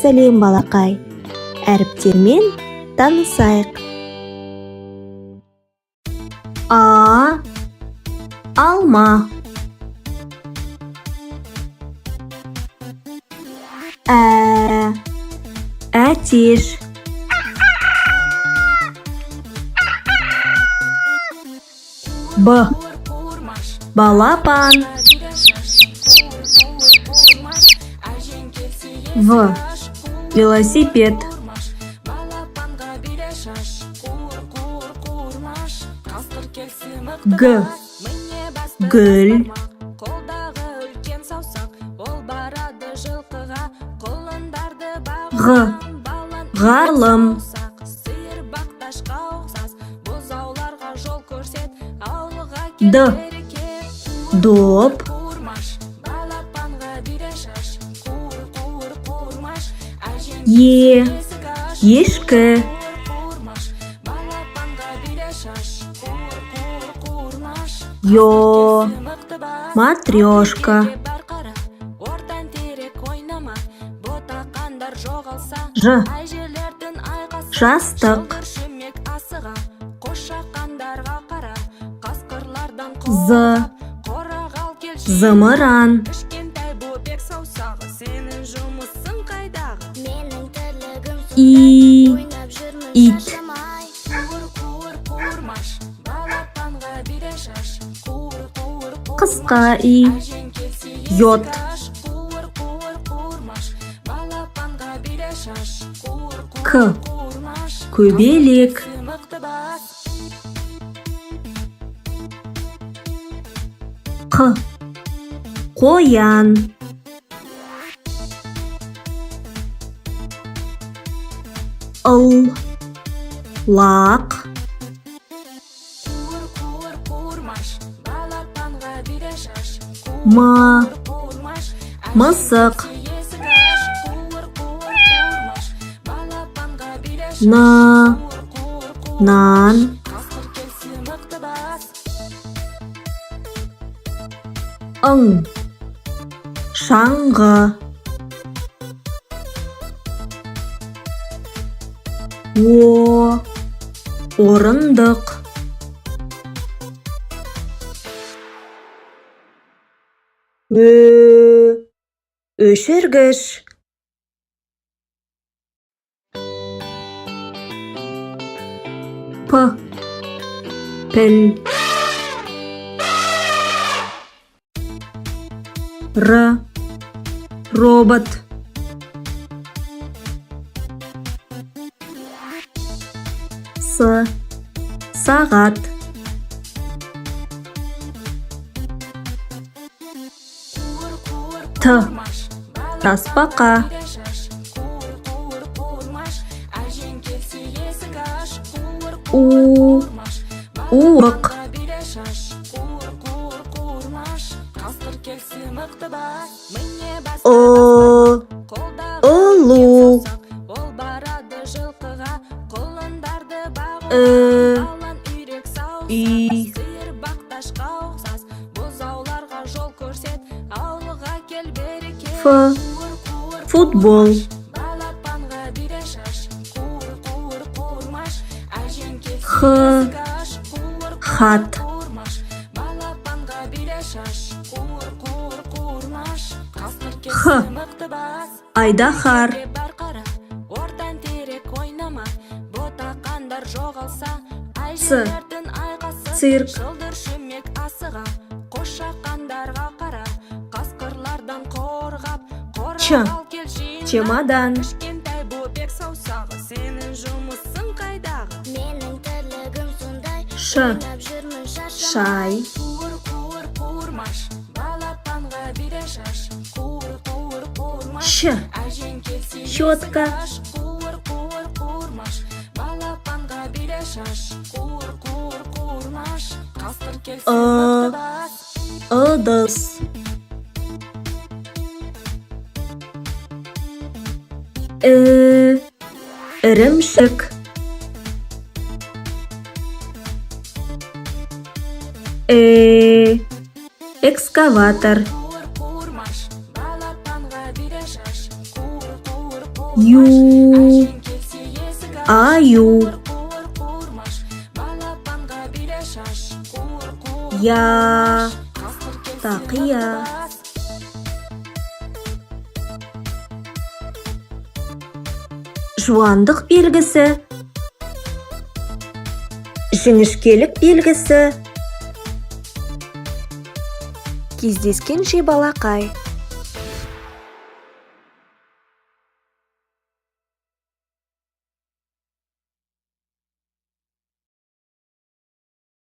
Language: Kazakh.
сәлем балақай. Әріптермен танысайық. А. Алма. Ә. Әтеш. Б. Балапан. В. Велосипед. Г. Гүл. Г. Ғалым. Д. Доп. Е. Ешкі. Ё. Матрешка. Ж. Жастық. З. Зымыран. И. Ит. Қысқа и. Йод. К. Көбелек. Қ. Қоян. Ыл. Лақ. М. Мысық. Н. Нан. Ың. Шаңғы. О. Орындық. Ö. Өшіргіш. П. Піл. Р. Робот. С. Сағат. Т. Тасбақа. У. Уық. О. Ұлу. И. Ф. Футбол. Х. Хат. Х. Айдаһар. С. Цирк. Ч. Чемодан. Ш. Шай. Щ. Щетка. Ыдыс. Ірімшік. Экскаватор. Ю. Аю. Я. Тақия. Жуандық белгісі. Жіңішкелік белгісі. Кездескенше балақай.